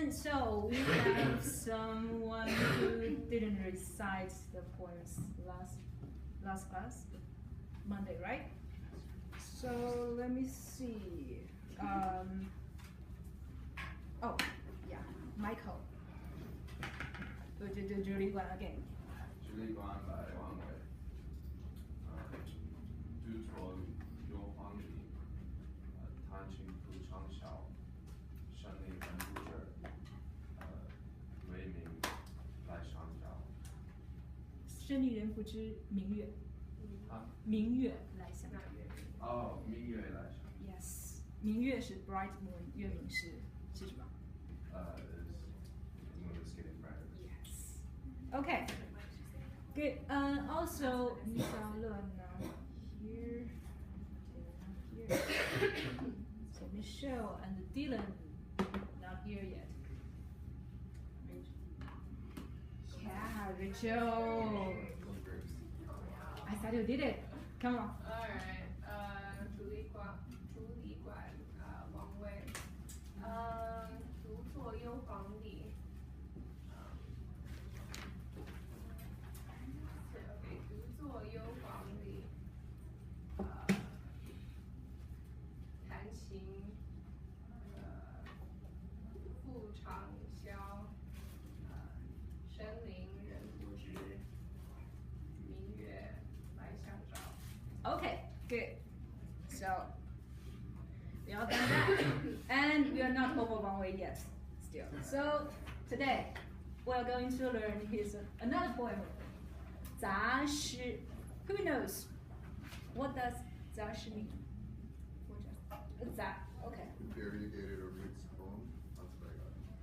And so we have someone who didn't recite the poems last class, Monday, right? So let me see. Oh, yeah, Michael. Do Julie one again. Julie one来王维，居错幽篁里，弹琴不长啸，声里人不知，为民来相交。生理人不知明月，明月来相照。哦，明月来相。Yes， 明月是 bright moon， 月明是什么？Moon is getting brighter. Yes. Okay. Good. Also, Michelle here. So Michelle and Dylan not here yet. Yeah, Rachel. I thought you did it. Come on. All right. 王维。独坐幽篁里。独坐幽篁里，弹琴，复长啸，深林人不知，明月来相照。Okay, good. So we all done that, and we are not over one way yet, still. So today we are going to learn his another poem, 杂诗. Who knows what does 杂诗 mean? Okay. Variegated or mixed poem.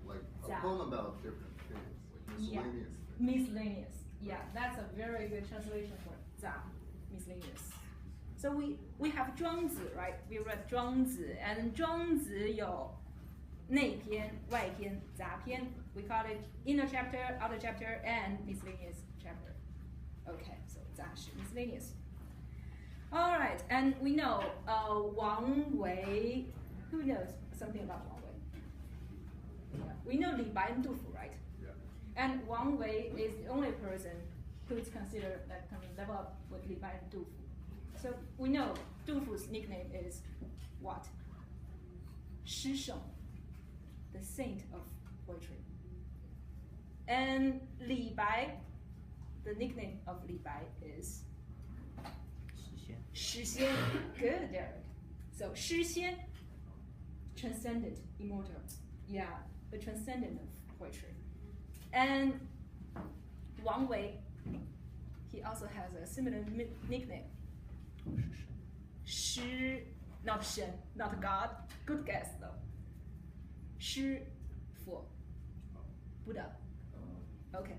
Like a poem about different things, like miscellaneous. Yeah. Miscellaneous. Yeah, that's a very good translation for 杂, miscellaneous. So we have 庄子, right? We read 庄子, and 庄子有内篇、外篇、杂篇. We call it inner chapter, outer chapter, and miscellaneous chapter. Okay, so 杂诗 miscellaneous. All right, and we know Wang Wei. Who knows something about Wang Wei? Yeah. We know Li Bai and Du Fu, right? Yeah. And Wang Wei is the only person who is considered that can level up with Li Bai and Du Fu. So we know Du Fu's nickname is what? 诗圣, the saint of poetry. And Li Bai, the nickname of Li Bai is 诗仙. Good, Derek. So 诗仙, transcendent, immortal. Yeah, the transcendent of poetry. And Wang Wei, he also has a similar nickname. 诗, not Shen, not God. Good guess though. 诗佛, Buddha. Okay.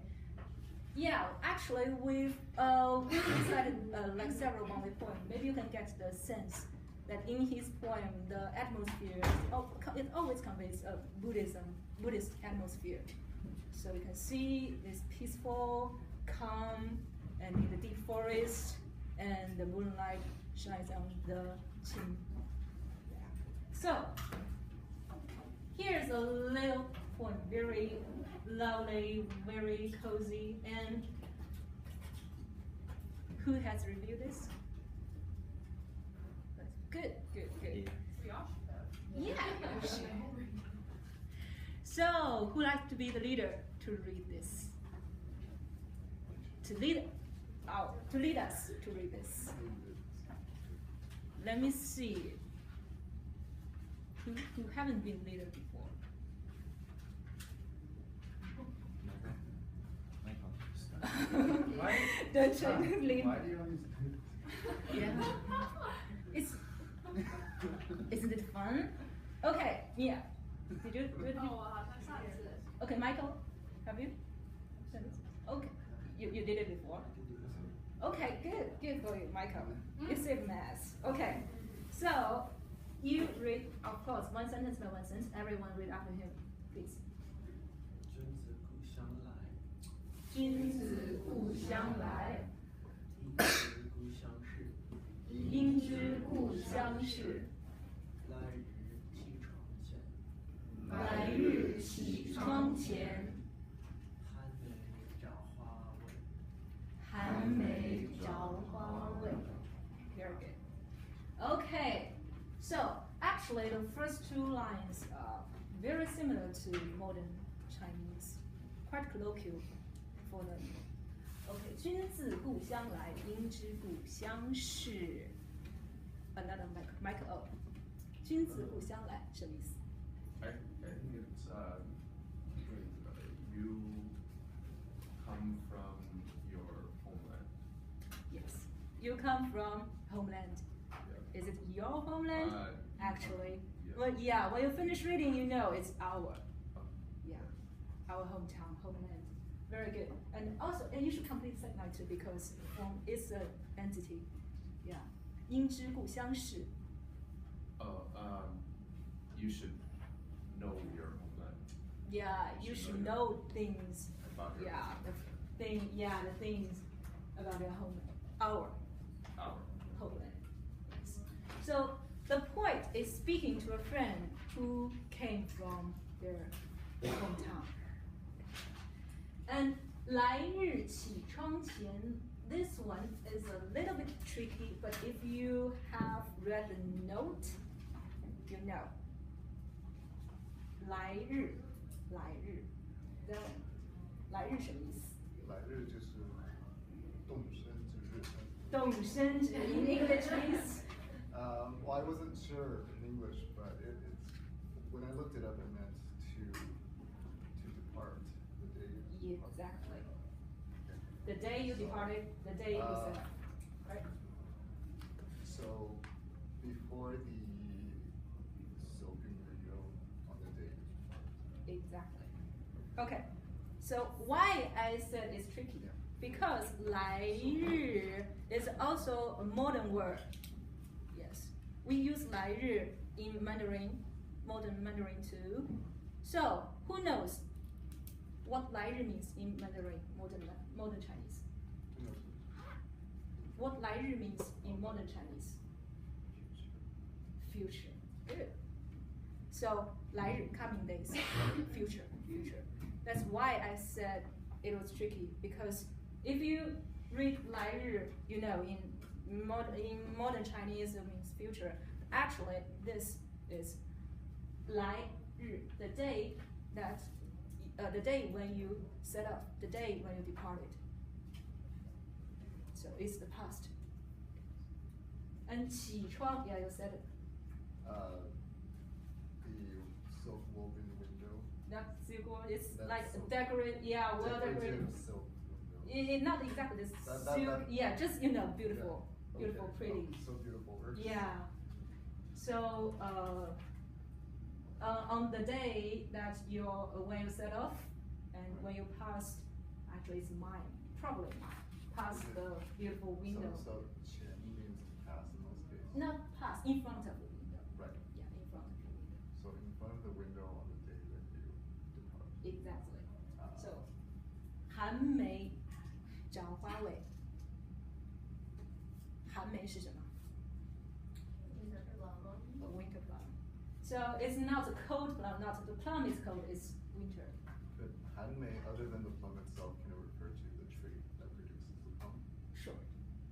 Yeah, actually we've recited like several Wang Wei poems. Maybe you can get the sense that in his poem the atmosphere it always conveys a Buddhist atmosphere. So you can see this peaceful, calm, and in the deep forest, and the moonlight shines on the chin. Yeah. So here's a little poem, very lovely, very cozy, and who has reviewed this? Good. We all should have. Yeah. So, who likes to be the leader to read this? To lead us to read this. Let me see. Who haven't been leader before? Don't try to lead. Why do you always do Yeah. Isn't it fun? Okay, Mia. Did you do it? Okay, Michael, have you? Okay, you did it before? Okay, good for you, Michael. You saved math. Okay, so you read, of course, one sentence by one sentence. Everyone read after him, please. 君子故乡来，应知故乡事。来日启程 two lines are very similar to modern Chinese, quite colloquial for them. Okay, 君自故乡来，应知故乡事。Another mic up. 君自故乡来什么意思？ I think it's you come from your homeland. Yes. You come from homeland. Yeah. Is it your homeland? Actually. Yeah. Well, yeah, when you finish reading, you know it's our. Oh. Yeah. Our hometown, homeland. Very good. And also, and you should complete the second line too because it's an entity. Yeah. 应知故乡事. You should know your homeland. Yeah, you should know things. About your The things about your homeland. Our homeland. So the poet is speaking to a friend who came from their hometown. And 来日绮窗前, this one is a little bit tricky, but if you have read the note, you know. 来日 The 来日什么意思？来日就是动身之日。动身之日 in English means? Well, I wasn't sure in English, but it's when I looked it up, it meant to depart the day. You depart. Exactly. The day you departed, the day you set up, right? So before the soaking video on the day you depart. Exactly. Okay. So why I said it's tricky? Yeah. Because 来日 is also a modern word. Yes. We use 来日 in Mandarin, modern Mandarin too. So who knows what 来日 means in Mandarin, modern Chinese? What 来日 means in modern Chinese? Future. Good. So 来日 coming days, future. That's why I said it was tricky because if you read 来日, you know, in modern Chinese it means future. Actually, this is 来日, the day when you set up, the day when you departed. So it's the past. And 绮窗, yeah, you said it. The silk-woven window. That's it's That's like silk. decorate, yeah, well decorated. Silk window. Not exactly this That- silk, yeah, just beautiful, Yeah. beautiful, Okay. pretty. Oh, so beautiful. Yeah. So on the day that when you set off and when you passed, actually it's mine, probably past the beautiful window. So qian means to pass in those cases. Not pass, in front of the window. Right. Yeah, in front of the window. So in front of the window on the day that you depart. Exactly. So 寒梅找花尾。寒梅是什么？ A winter plum. So it's not a cold plum, not the plum is cold, it's winter. But hanmei, other than the plum itself, can it refer to the tree that produces the plum? Sure.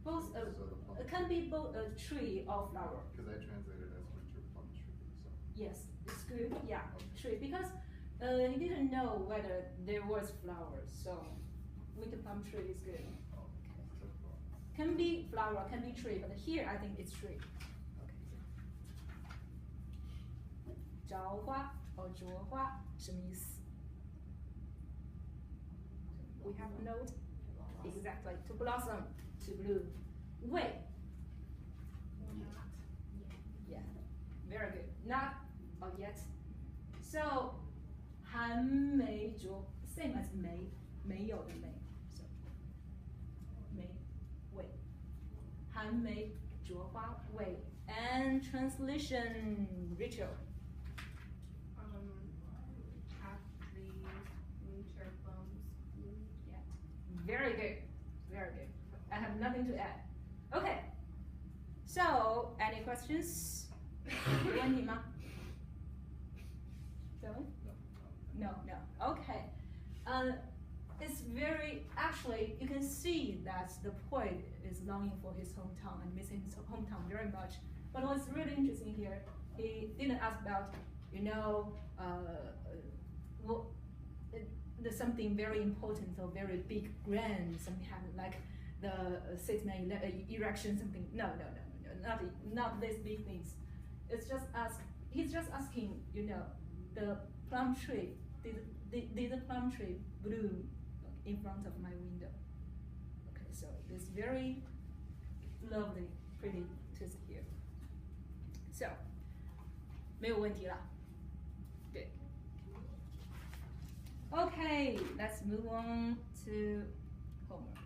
Both So the plum it can be both a tree or flower. Because I translated it as winter plum tree. So Yes, it's good. Yeah, tree because he didn't know whether there was flowers, so winter plum tree is good. okay. So, Can be flower, can be tree, but here I think it's tree. Okay. 着花 or 着花什么意思？ We have a note. Exactly. To blossom, to bloom. 未 Yeah, very good. Not or yet. So 寒梅着 same as 梅，没有的梅。So 梅未寒梅着花未 and translation Rachel. After winter plums bloom. Yeah. Very good. Very good. I have nothing to add. Okay. So any questions? 有问题吗？ No, no. Okay. It's very, actually, you can see that the poet is longing for his hometown and missing his hometown very much. But what's really interesting here, he didn't ask about you know, well, there's something very important or very big, grand, something happened, like the statesman erection, something. No, not these big things. It's just he's just asking, you know, the plum tree, did the plum tree bloom in front of my window? Okay, so this very lovely, pretty twist here. So, 没有问题了。Good. Okay, let's move on to homework.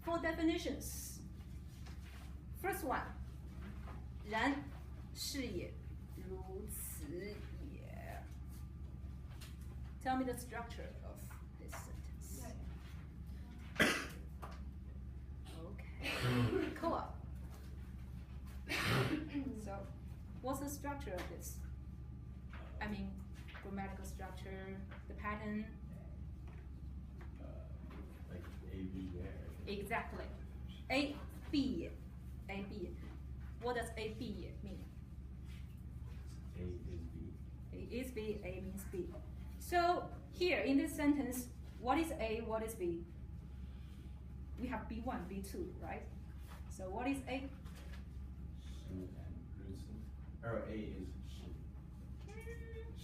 For definitions. First one. 然是也，如此也。Tell me the structure of this sentence. Okay. Cool. So, what's the structure of this? I mean, grammatical structure, the pattern. Like A, B, there. Exactly. A, B. A, B. What does A, B mean? A is B. A is B, A means B. So, here in this sentence, what is A, what is B? We have B1, B2, right? So, what is A? 是 and 如此. Or A is 是.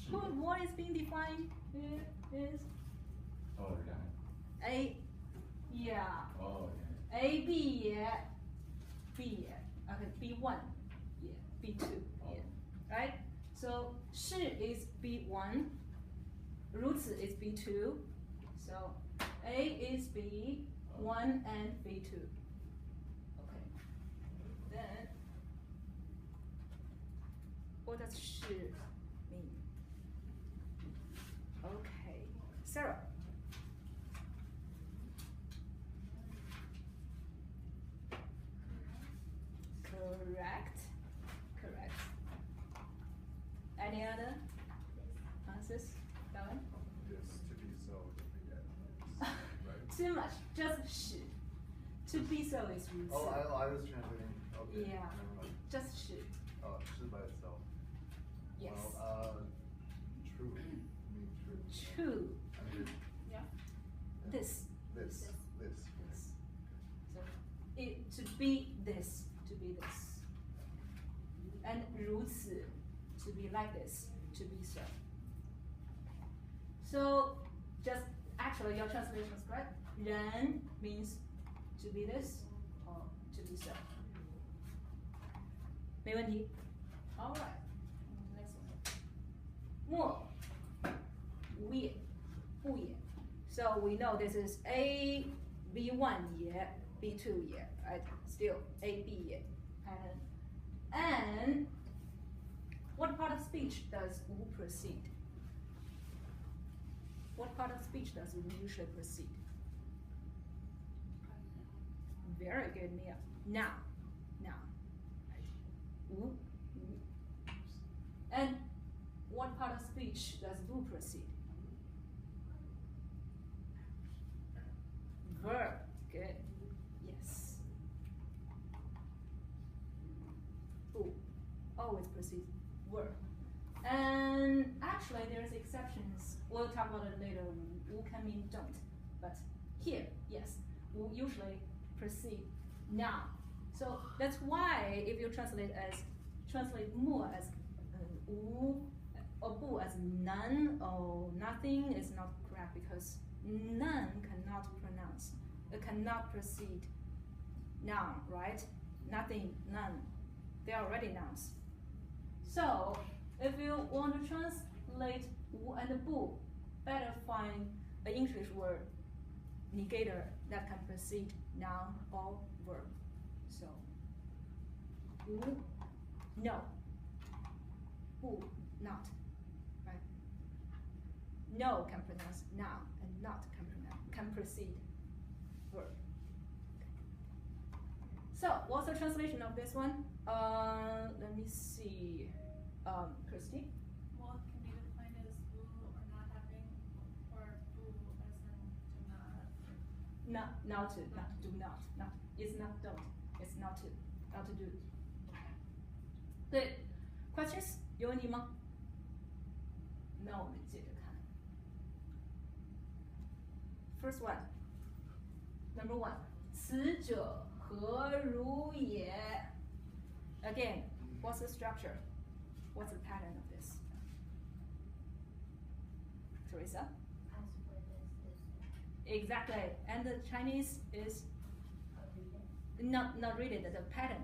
What is being defined here is Oh, right. A, yeah. Oh, yeah. A, B, yeah. B, yeah. Okay, B1, yeah. B2, yeah. Right? So, 是 is B1, 如此 is B2. So, A is B1 and B2. Okay. Then, what does 是 mean? Okay. Sarah. Correct. Correct. Any other answers? That one? Yes, to be so, to be yet. Right? Too much. Just 是. To be so is 如此. Oh, I was translating. Okay. Yeah. Never mind. Just 是. Oh, 是 by itself. Yes. Well, true. I mean true. True. I mean, Yeah. yeah. This. This. So, to be this. To be this. And 如此. To be like this. To be so. So, just actually your translation is correct. 人 means to be this or to be so. 没问题. All right. Next one. 莫无也不也. So we know this is A B1 也 B2 也, right? Still A B 也 and what part of speech does 无 precede? What part of speech does 无 usually precede? Very good, Mia. Now. Right. 无. And what part of speech does 不 precede? Verb. Good. Yes. 不 always precedes verb. And actually, there's exceptions. We'll talk about it later. 无 can mean don't, but here, yes, 无 usually precede noun. So that's why if you translate more as 无 or 不 as none or nothing is not correct because none cannot pronounce. It cannot precede noun, right? Nothing, none. They are already nouns. So if you want to translate 无 and 不, better find an English word negator that can precede noun or verb. So 无 no, 不 not, right? No can pronounce noun and not can precede verb. So what's the translation of this one? Let me see. Christy? What can be defined as 不 or not having, or 不 as in do not. not to, not do not. It's not don't. It's not to do. Good. Questions? 有问题吗？那我们接着看。First one. Number one. 此者何如也 Again, what's the structure? What's the pattern of this? Teresa? As for this is Exactly. And the Chinese is not really the pattern.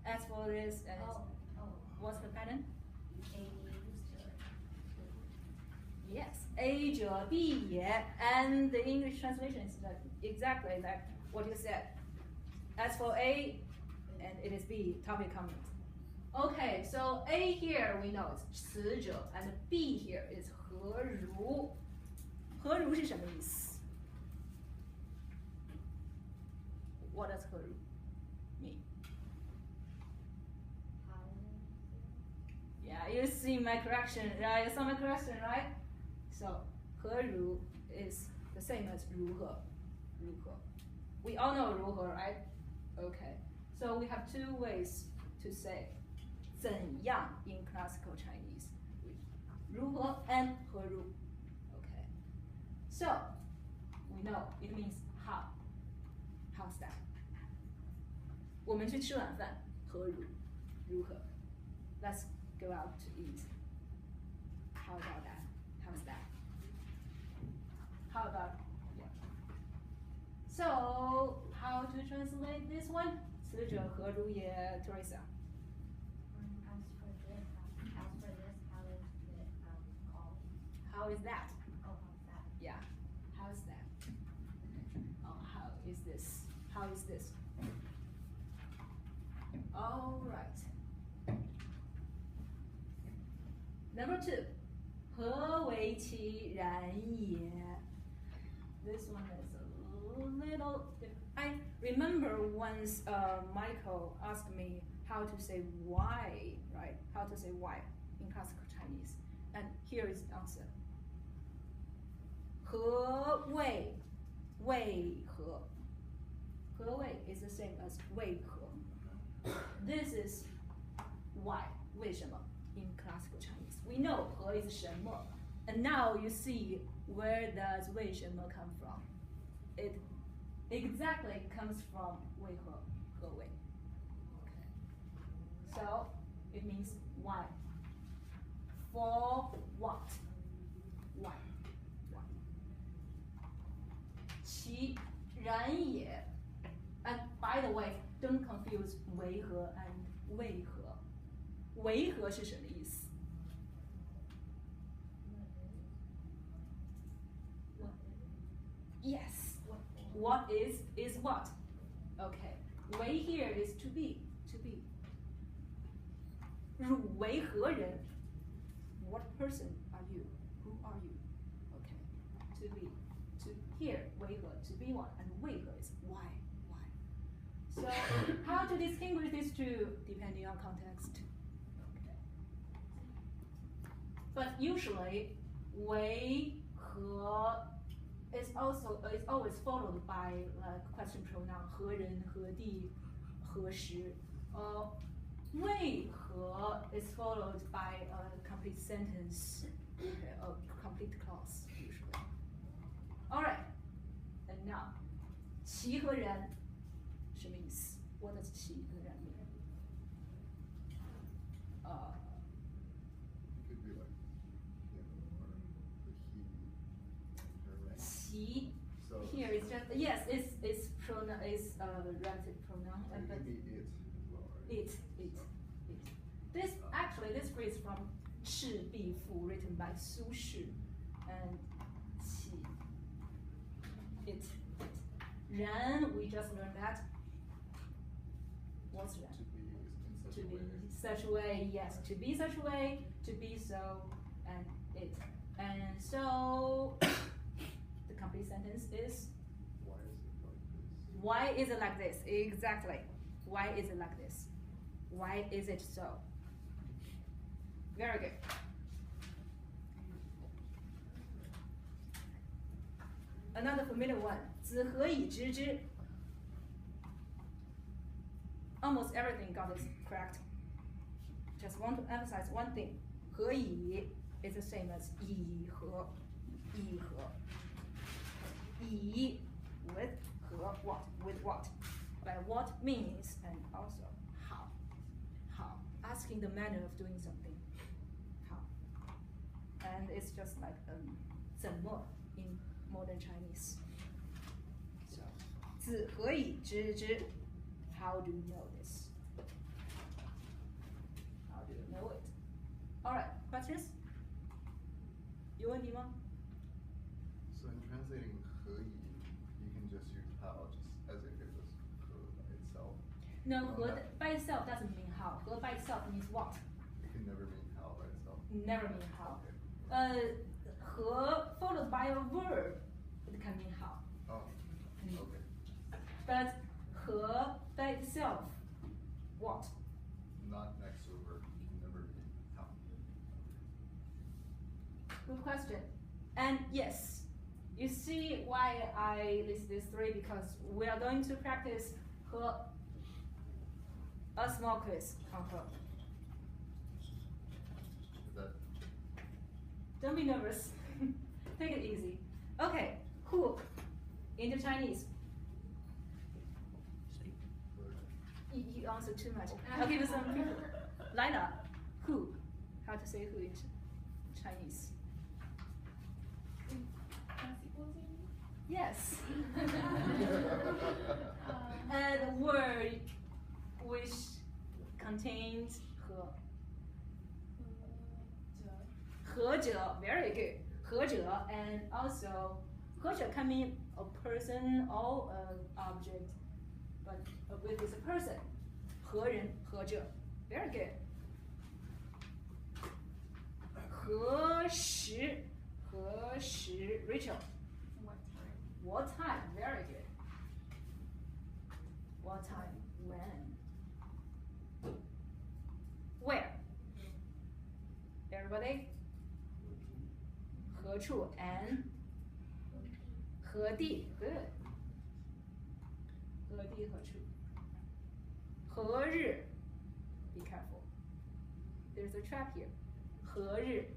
As for this, what's the pattern? Yes, A 者 B 也 and the English translation is exactly like what you said. As for A, and it is B, topic comment. Okay, so A here we know it's 此者 and B here is 何如。何如是什么意思？ What does 何如 mean? Yeah, you see my correction, right? You saw my correction, right? So 何如 is the same as 如何. 如何. We all know 如何, right? Okay. So we have two ways to say 怎样 in classical Chinese. 如何 and 何如. Okay. So we know it means how. How's that? 我们去吃晚饭，何如？如何？ Let's go out to eat. How about that? How's that? How about yeah? So how to translate this one? 此者何如也 Teresa. As for this, how is it called? How is that? Oh, how's that? Yeah. How's that? Oh, how is this? How is this? All right. Number 2. 何为其然也? This one is a little different. I remember once Michael asked me how to say why, right? How to say why in classical Chinese. And here is the answer. 何谓为何? 何谓 is the same as 为何. This is why, 为什么 in classical Chinese. We know 何 is 什么, and now you see where does 为什么 come from. It exactly comes from 为何, 何谓. Okay. So it means why. For what? Why? Why? 其然也. And by the way, don't confuse 为何 and 为何. 为何是什么意思? Yes. What is what? Okay. 为 here is to be. To be. 汝为何人? What person are you? Who are you? Okay. To be. To here, 为何 to be one, and 为何 is why. So how to distinguish these two depending on context? Okay. But usually, 为何 is always followed by like question pronoun 何人何地何时. 为何 is followed by a complete sentence, okay, a complete clause usually. All right. And now, 其和然什么意思? What does 其和然 mean? It could be like him or the he, her, right? 其 So here is just yes, it's pronoun is a relative pronoun, Or it but could be it as well, right? it. This actually this phrase from 赤壁赋 written by 苏轼, and 其 it. 然 we just learned that. What's 然? To be in such To a be way. such a way, yes, to be such a way, to be so, and it. And so the complete sentence is Why is it like this? why is it like this? Exactly. Why is it like this? Why is it so? Very good. Another familiar one. 子何以知之? Almost everything got this correct. Just want to emphasize one thing. 何以 is the same as 以何. 以何. 以 with 何 what with what. By what means and also how. How. Asking the manner of doing something. How. And it's just like 怎么 in modern Chinese. So 子何以知之? How do you know this? How do you know it? Alright, questions? 有问题吗? So in translating 何以, you can just use how just as if it was 何 by itself. No, 和 by itself doesn't mean how. 和 by itself means what? It can never mean how by itself. Never mean how. Okay. 和 followed by a verb, it can mean how. Oh, okay. But 和 by itself, what? Not next to a verb can never mean how. Good question. And yes, you see why I list these three, because we are going to practice 和 a small quiz on 和. Is that Don't be nervous. Take it easy. Okay, who into Chinese? You answer too much. I'll give you some people. Lila, who? How to say who in Chinese? Yes. And word which contains 和. 和者, very good. 和者, and also 和者can mean a person or an object, but with this person. 和人, 和者, very good. 何时, 何时, Rachel. What time, very good. What time, when. Where? Everybody? 何处 and 何地 good. 何地何处 何日 be careful. There's a trap here. 何日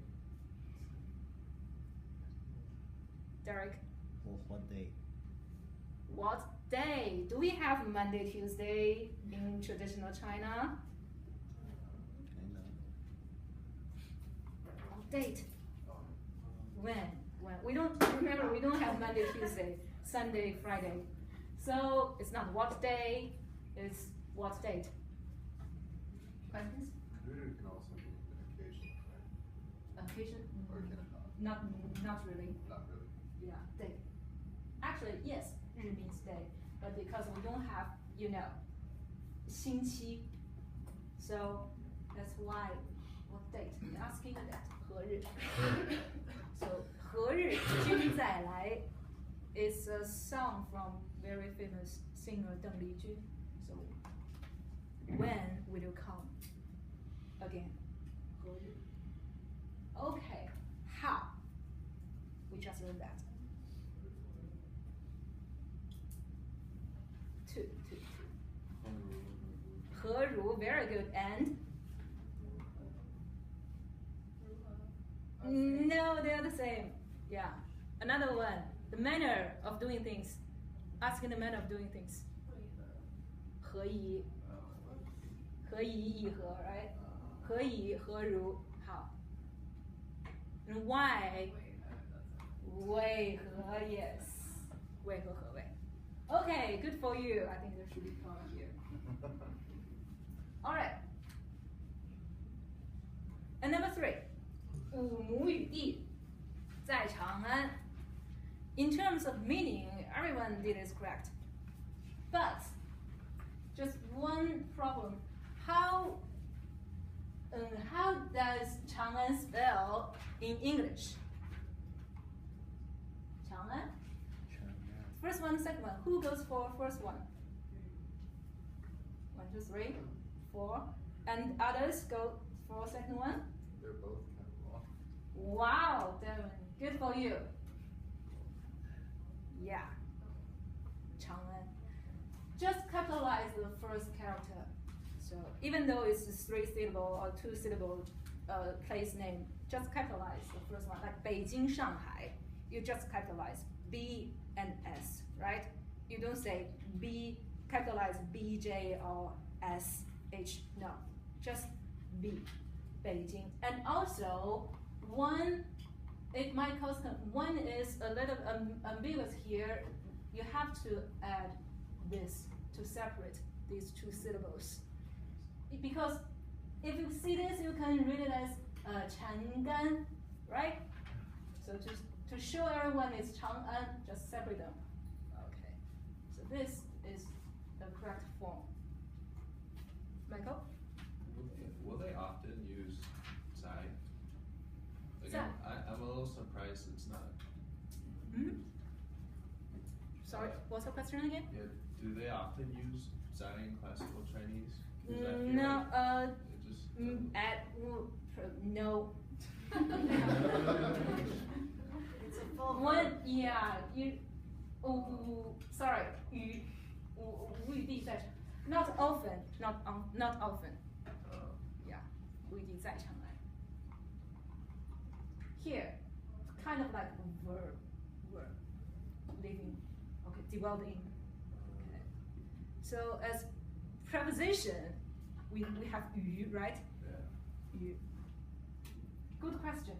Derek? What day? What day? Do we have Monday, Tuesday in traditional China? Kind of. What date? When? We don't remember. We don't have Monday, Tuesday, Sunday, Friday. So it's not what day. It's what date. Questions? Rudu can also mean occasion, right? Occasion? Or can it not? Not really. Not really. Yeah, day. Actually, yes, 日 means day, but because we don't have, 星期, so that's why what date? Asking that 何日. So 何日君再来 is a song from very famous singer Deng Lijun. So when will you come again? 何日. Okay, how? We just learned that. Two. 何如, very good. And? No, they're the same. Yeah. Another one. The manner of doing things. Asking the manner of doing things. 何以, 何以以何, right? 何以何如, how? And why? 为何, yes. 为何何谓? Okay, good for you. I think there should be power here. Alright. And number 3. 五亩与地在长安. In terms of meaning, everyone did is correct. But just one problem. How does Chang'an spell in English? Chang'an? First one, second one. Who goes for first one? 1, 2, 3, 4. And others go for second one? They're both kind of wrong. Wow, Devin, good for you. Yeah. 长安. Just capitalize the first character. So even though it's a 3-syllable or 2-syllable place name, just capitalize the first one. Like 北京, Shanghai, you just capitalize B and S, right? You don't say B, capitalize BJ or SH, no, just B, Beijing. And also, one, it might cause, one is a little ambiguous here. You have to add this to separate these two syllables. Because if you see this, you can read it as Chang'an, right? So to show everyone it's Chang'an, just separate them. Okay. So this is the correct form. Michael? Will they often use Zai? Like, Zai. I'm a little surprised it's not. Hmm? Sorry, what's the question again? Yeah, do they often use Zai in classical Chinese? 'Cause I feel No, like it just no. It's a full One, verb. yeah, you, sorry, 语, 语地在场, not often, not often. Yeah, 语地在场来. Here, kind of like verb, living, okay, dwelled in. Okay. So as preposition, we have 语, right? Yeah. 语. Good question.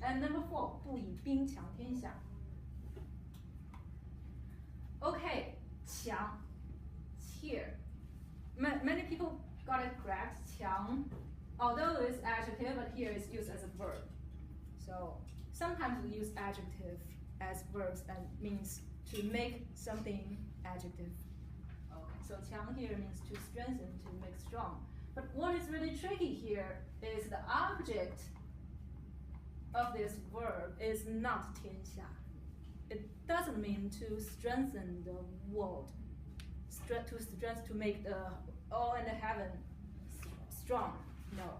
And number 4, 不以兵强天下. Okay, 强. Here. Many people got it correct. 强. Although it's adjective, but here it's used as a verb. So sometimes we use adjective as verbs and means to make something adjective. Okay, so 强 here means to strengthen, to make strong. But what is really tricky here is the object of this verb is not 天下. It doesn't mean to strengthen the world, to make the all in the heaven strong. No,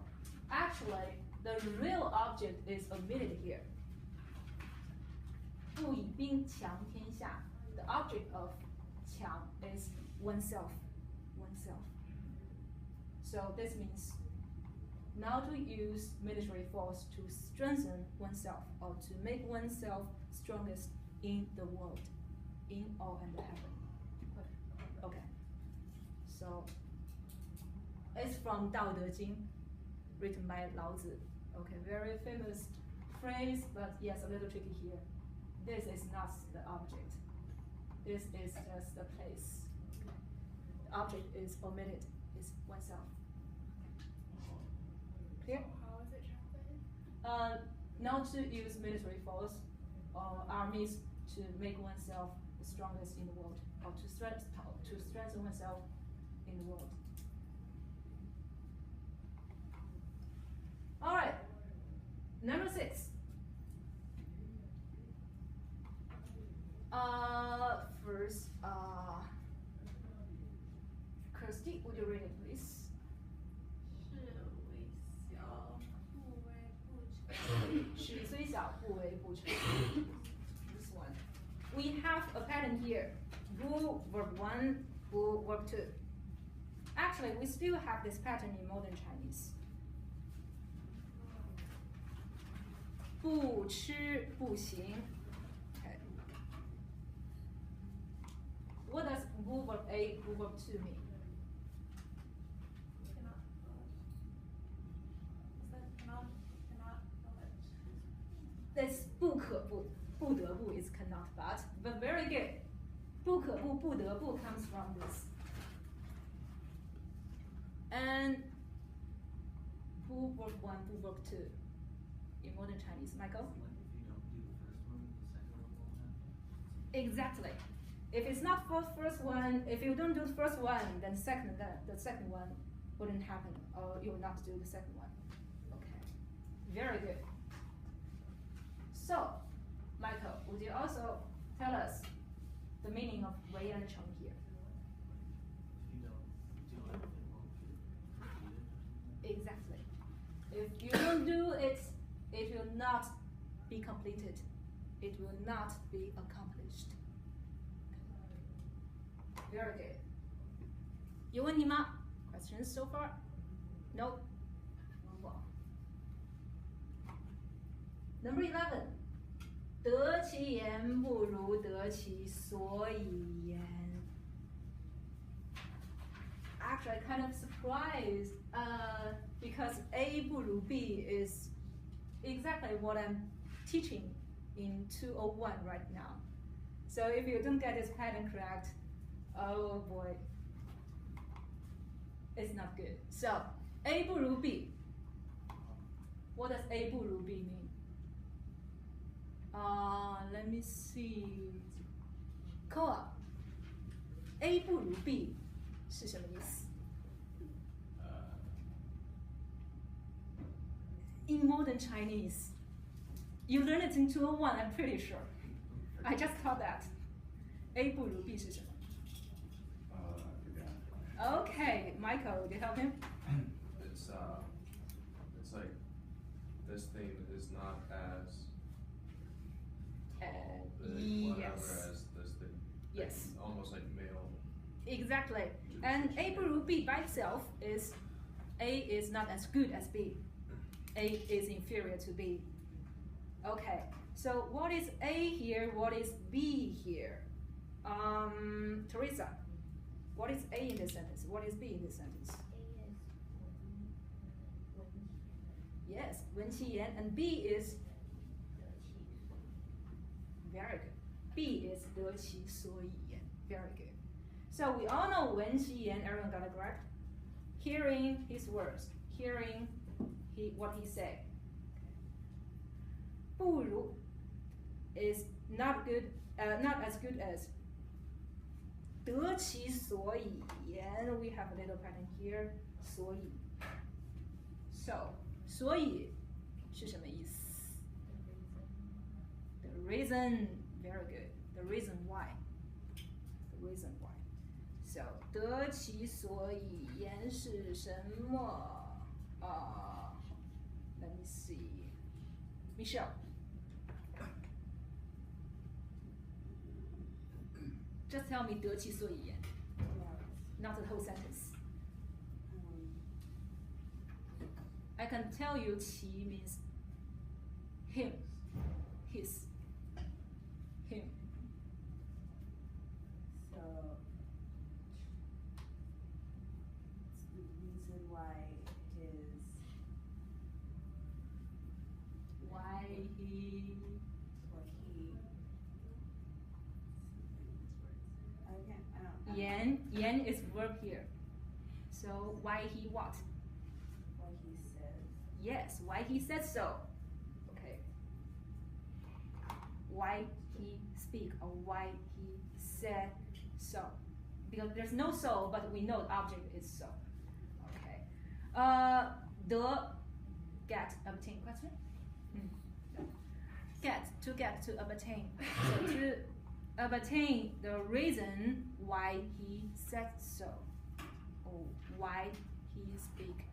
actually, the real object is omitted here. 不以兵强天下. The object of 强 is oneself. So this means not to use military force to strengthen oneself or to make oneself strongest in the world, in all and heaven. Okay. So it's from 道德经, written by Lao Tzu. Okay, very famous phrase, but yes, a little tricky here. This is not the object. This is just the place. The object is omitted, is oneself. Clear? How is it translated? Not to use military force or armies to make oneself the strongest in the world, or to strengthen oneself in the world. All right, number 6. First, Kirsty, would you read it, please? 事虽小，不为不成. This one. We have a pattern here. Bu, verb 1, bu, verb 2. Actually, we still have this pattern in modern Chinese. 不吃不行. Okay. What does bu verb A, bu verb 2 mean? This 不可不, 不得不 is cannot but very good. 不可不, 不得不 comes from this. And 不 verb 1, 不 verb 2 in modern Chinese. Michael? Exactly. If it's not for first one, if you don't do the first one, then the second one wouldn't happen, or you will not do the second one. Okay. Very good. So, Michael, would you also tell us the meaning of Wei and Cheng here? Exactly. If you don't do it, it will not be completed. not be accomplished. Very good. 有问题吗 ？Questions so far? No. Move on. Number 11. 得其言不如得其所以言。Actually, kind of surprised because A 不如 B is exactly what I'm teaching in 201 right now. So if you don't get this pattern correct, oh boy, it's not good. So A 不如 B. What does A 不如 B mean? Let me see. Koa. A 不如 B 是什么意思？In modern Chinese, you learn it in 201. I'm pretty sure. I just caught that. A 不如 B 是什么 Okay, Michael, do you help him? It's like this thing is not as tall, whatever yes. as this thing. Yes. Like, almost like male. Exactly. And A 不如 B by itself is A is not as good as B. A is inferior to B. Okay. So what is A here? What is B here? Teresa, what is A in this sentence? What is B in this sentence? Yes, 闻其言, and B is very good. B is 得其所以言. Very good. So we all know 闻其言. Everyone got it correct? Hearing his words, hearing what he said. 不如 is not good, not as good as 得其所以言. We have a little pattern here. 所以 So 所以是什么意思 The reason. Very good. The reason why. The reason why. So 得其所以言是什么Let me see. Michelle. Just tell me 得其所以言 Not the whole sentence. I can tell you 其 means him, his, him. So it's the reason why he I don't Yan is verb here. So why he what? what he said. Yes, why he said so. Okay. Why he speak or why he said so. Because there's no so, but we know the object is so. Okay. The get obtain question? Get to obtain. So to obtain the reason why he said so, or why he speak.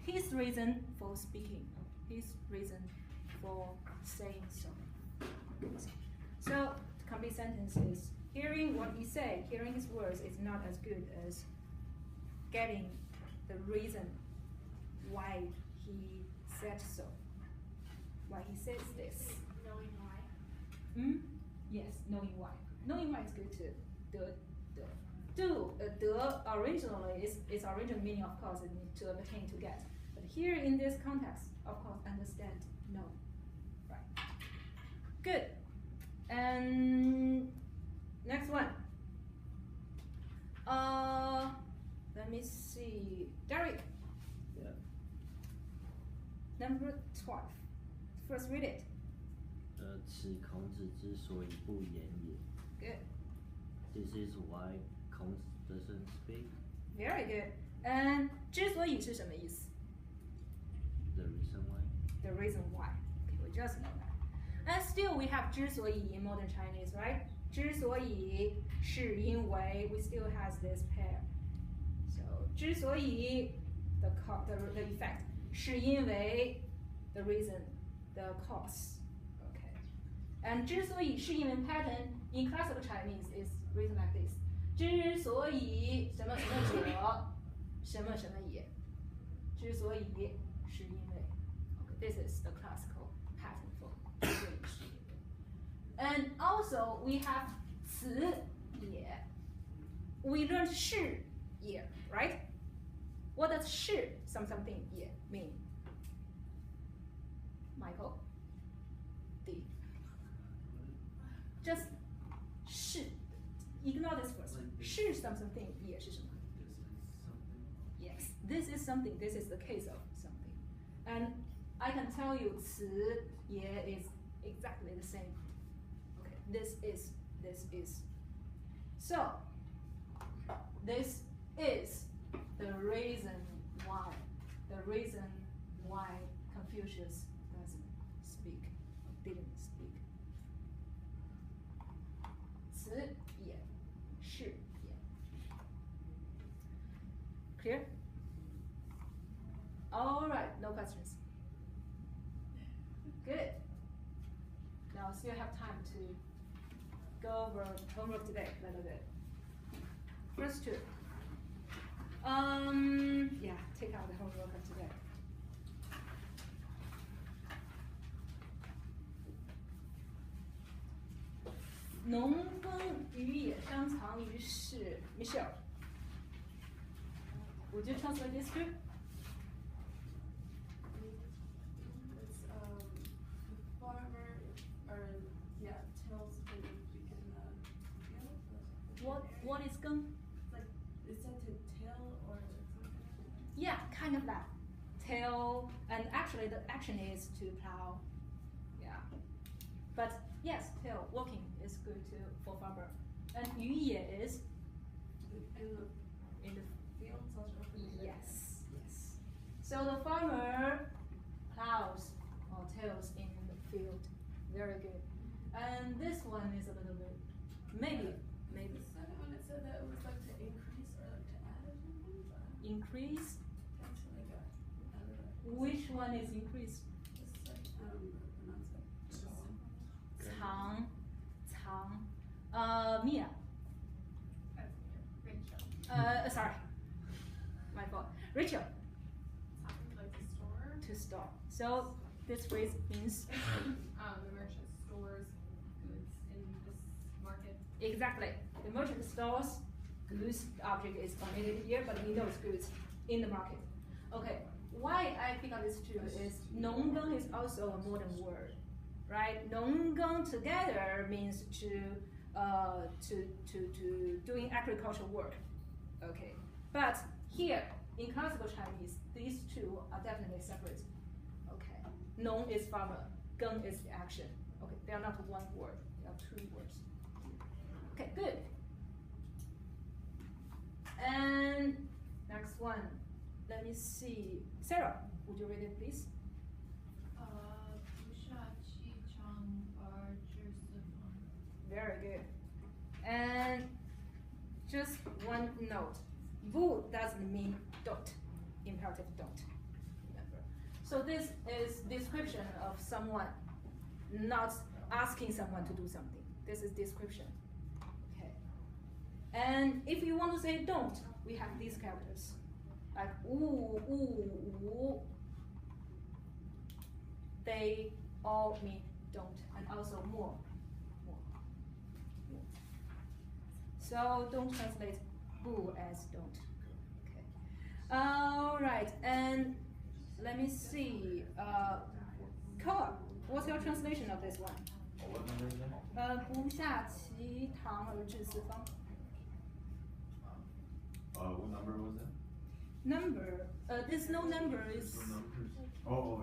His reason for speaking. His reason for saying so. So the complete sentence is hearing what he said, hearing his words is not as good as getting the reason why he said so. Why he says this. Knowing why. Yes, knowing why. Knowing why is good too. The originally is its original meaning, of course, it means to obtain, to get. But here in this context, of course, understand, know. Right. Good. And next one. Let me see. Derek. Yeah. Number 12. First read it. 此孔子之所以不言也。 Good. This is why 孔子 doesn't speak. Very good. And 之所以是什么意思 The reason why. The reason why. Okay, we just know that. And still we have 之所以 in modern Chinese, right? 之所以是因为 we still has this pair. So 之所以 the effect 是因为 the reason, the cause. Okay. And 之所以是因为 pattern in classical Chinese is written like this. 之所以什么什么者，什么什么也。之所以是因为。Okay, this is the classical pattern for 之所以是因为。And also we have 此也。We learned 是也 right? What does 是 something 也 mean? Michael? D. Just 是 ignore this first. 是 something 也是什么 Yes, this is something. This is the case of something. And I can tell you 此也 is exactly the same. Okay, this is. So, this is the reason why Confucius didn't speak. 此也是也 Clear? All right, no questions. Good. Now still have time to go over homework today a little bit. First two. Yeah, take out the homework of today. 农耕渔野商藏于市 Michelle, would you translate this too? It's the farmer tells the What is 耕? like is that to tell or something? Yeah, kind of that. Till, and actually the action is to plow. Yeah. But yes, till, working is good too for farmer. And 渔野 is in the Fields or something? yes. So the farmer plows or tills in the field. Very good. And this one is a little bit, maybe. The second one, it said that it was like to increase or like to add or something. Increase. That's like I don't know. Which one is increase? This is like, I don't remember how to pronounce it. 藏. Mia. That's me. Rachel. Sorry. My fault. Rachel. Something like to store. To store. So this phrase means The merchant stores goods in this market. exactly. The merchant stores goods. The object is omitted here, but he knows goods in the market. Okay. Why I pick up this two is 农耕 is also a modern word, right? 农耕 together means to doing agricultural work. Okay. But here in classical Chinese, these two are definitely separate. Okay. 农 is farmer, 耕 is the action. Okay, they are not one word, they are two words. Okay, good. And next one, let me see. Sarah, would you read it, please? 不下其长而知四方. Very good. And just one note. 不 doesn't mean don't. Imperative don't. Remember. So this is description of someone, not asking someone to do something. This is description. Okay. And if you want to say don't, we have these characters. Like 勿. They all mean don't, and also more. So don't translate 不 as don't. Okay. All right, and let me see. Koa, what's your translation of this one? What number is that? 不下其堂而治四方. What number was that? Number, there's no number. It's, Oh,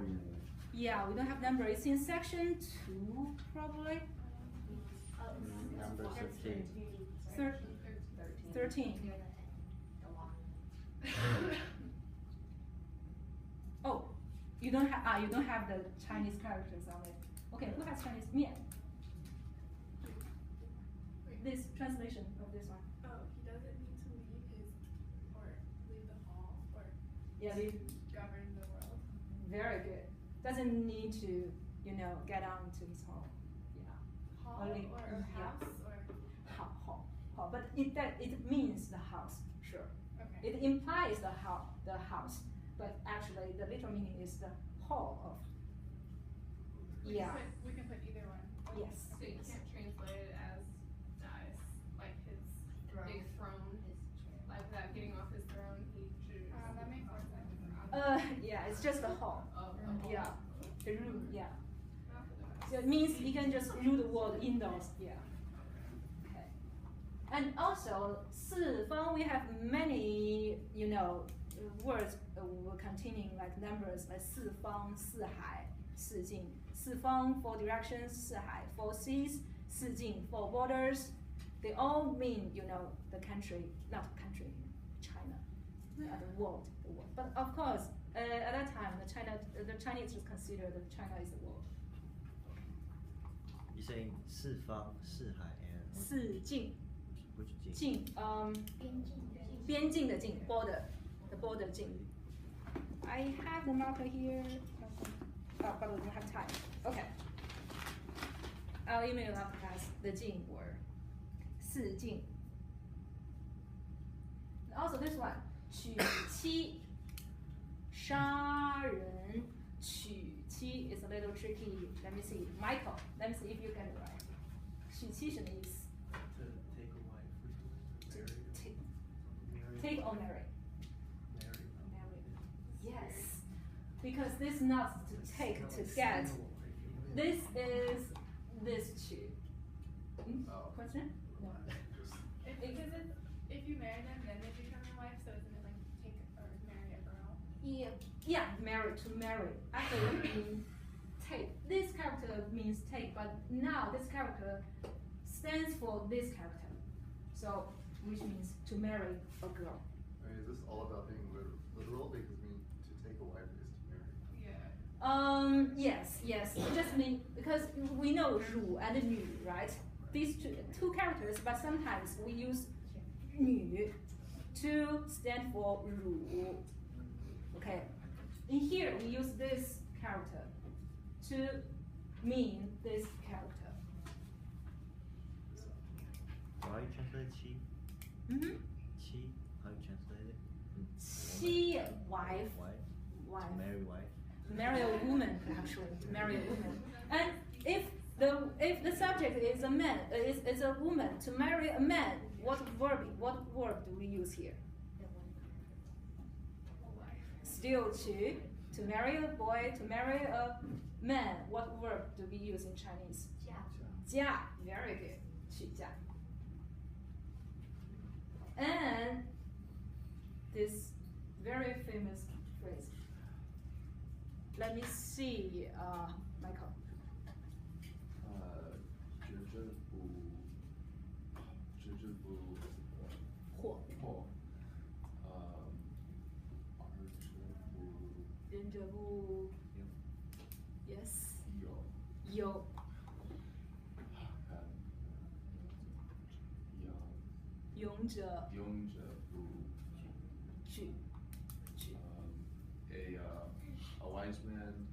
yeah. yeah, we don't have number. It's in section 2, probably. Number 13. 13. Oh, you don't have the Chinese characters on it. Okay, who has Chinese? Mia. This translation of this one. Oh, he doesn't need to leave leave the hall or Yeah, govern the world. very good. Doesn't need to, get on to his home. Yeah. hall only or yeah. house or Hall. But it means the house, sure. okay. It implies the house, but actually the literal meaning is the hall of. Yeah. We can put either one. Yes. So you can't translate it as dies, like his big throne, like without getting off his throne, he chooses. That makes more sense. Yeah, it's just the hall. Oh, Yeah, the room. Yeah. So it means you can just rule the world indoors. Yeah. Okay. And also, 四方, we have many, words containing like numbers like 四方, 四海, 四境. 四方 for directions, 四海 for seas, 四境 for borders. They all mean, the country, not country, China, the world. But of course, at that time, the Chinese just considered that China is the world. You're saying 四方, 四海 and 四境. Which 境, 边境的境 border, the border 境. I have the marker here, but we don't have time. Okay. I'll email after class the 境 word. 四境. Also this one, 娶妻, 杀人, 娶妻 is a little tricky. Let me see. Michael, let me see if you get it right. 娶妻什么意思? To take a wife or something, to Take or marry? marry. Marry. Yes. Because this is not to take, to get. This is this two. Oh. Question? No. Because if you marry them, then they become your wife. So isn't it like take or marry a girl? Yeah, marry, to marry. Actually, it means take. This character means take, but now this character stands for this character. So, which means to marry a girl. I mean, is this all about being literal? Because to take a wife is to marry. Yeah. Yes. It just means, because we know 汝 and 女, right? These two characters, but sometimes we use 女 to stand for 汝. Okay. In here, we use this character to mean this character. How you translate 妻? Mm-hmm. 妻, how you translate it? 妻, wife. To marry wife. To marry a woman, actually, to marry a woman. And if the subject is a man, is a woman, to marry a man, what verb do we use here? Still to marry a boy, to marry a man, what verb do we use in Chinese? 嫁. Very good. 娶嫁. And this very famous phrase. Let me see, Michael. 惑. 人者不 Yes. 有. 勇者 惧. A wise man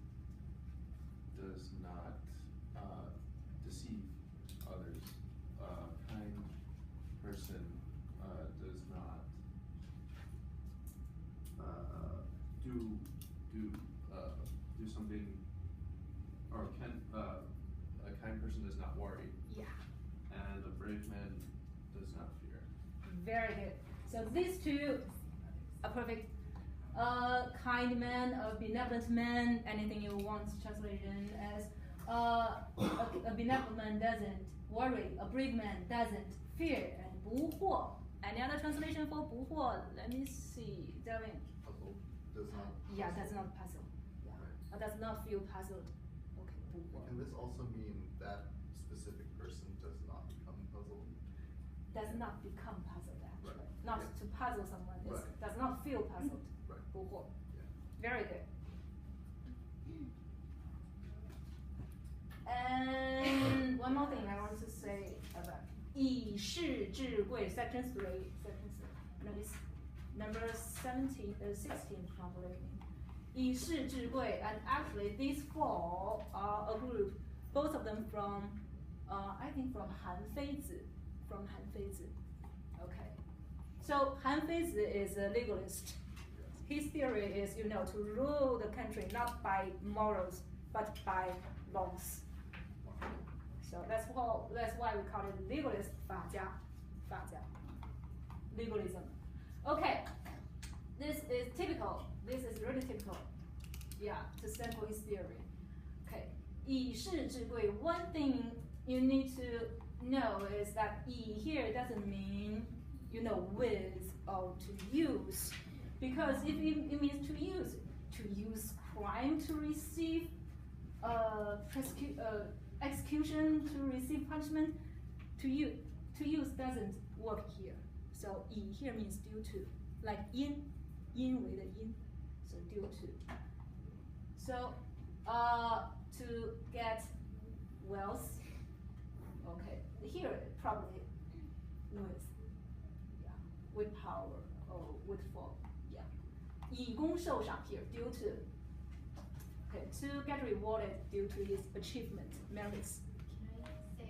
does not deceive others. A kind person does not do something, or a kind person does not worry. Yeah. And a brave man does not fear. Very good. So these two are perfect. Kind man, a benevolent man, anything you want translation as. A benevolent man doesn't worry, a brave man doesn't fear, and 不惑. Any other translation for 不惑? Let me see. Devin. Puzzle does not. Yeah, does not puzzle. Yeah. Right. Does not feel puzzled. Okay, 不惑. Can this also mean that specific person does not become puzzled? Does not become puzzled actually. Right. Not Yeah. to puzzle someone. Right. Does not feel puzzled. Right. 不惑. Yeah. Very good. And one more thing I want to say about 以世至贵 section 3. Notice number 16 probably. 以世至贵, and actually these four are a group, both of them from I think from Han Feizi. From Han Feizi. Okay. So Han Feizi is a legalist. His theory is, to rule the country not by morals, but by laws. So that's why we call it legalist 法家 legalism. Okay, this is typical. This is really typical. Yeah, to sample his theory. Okay, 以示至贵. One thing you need to know is that 以 here doesn't mean with or to use, because if it means to use crime to receive execution, to receive punishment, to use doesn't work here. So 以 here means due to, like 因为的因, so due to. So to get wealth, okay, here probably with power or with fall, yeah. 以功受赏 here due to. Okay, to get rewarded due to his achievement, merits. Can I say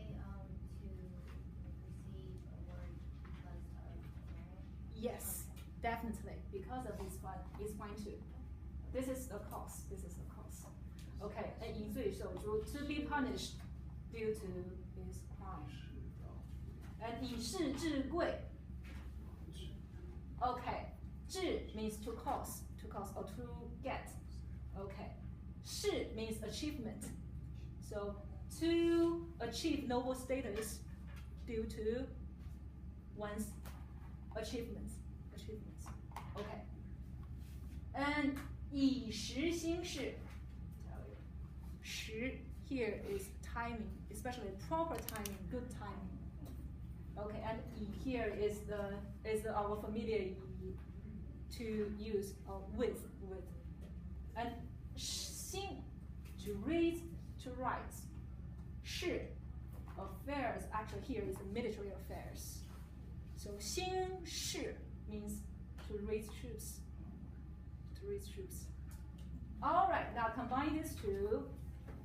to receive a word because of merit? Yes, definitely. Because of his fun, it's fine too. This is the cause. Okay, 以罪受诛 to be punished due to his crime. And 以示至贵. Okay, 至 means to cause or to get. Okay. 是 means achievement. So to achieve noble status due to one's achievements. Okay. And 以时兴事. 时 here is timing, especially proper timing, good timing. Okay, and 以 here is our familiar 以 to use with. And 兴 to read, to write. 事 affairs, actually here is military affairs. So 兴事 means to raise troops. All right, now combine these two.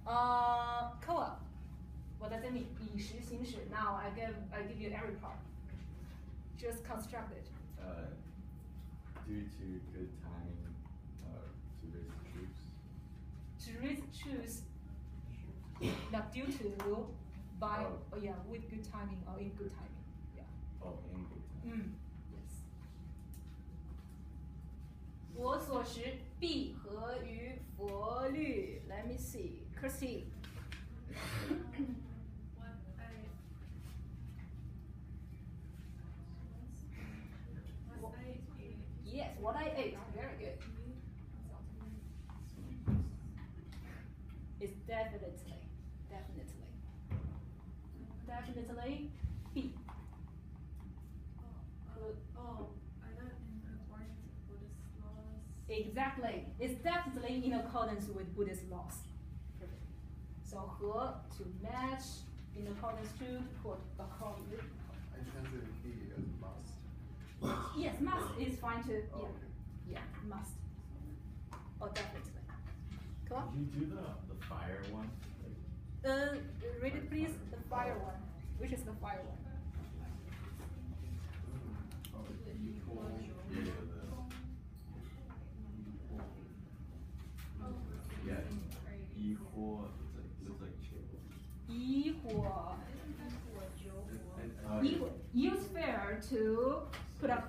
Co-op. What does it mean? 以时兴事. Now I give you every part. Just construct it. Due to good timing, to raise troops. To raise troops, not due to, by, with good timing or in good timing. Yeah. Oh, in good timing. Yes. 我所识必合于佛律. Let me see. Kirsty. Yes, what I ate. Very good. It's definitely B. I got in accordance with Buddhist laws. Exactly. It's definitely in accordance with Buddhist laws. Perfect. So 和 to match, in accordance to, quote, accordingly. I translated he as must. Yes, must is fine too. Oh, Yeah. okay. Yeah, must. Oh, definitely. Cool. Could you do the fire one? Read it please. The fire one. Which is the fire one? Oh, equal. Yeah, equal. Looks like chill. 以火 Okay. use fire to put up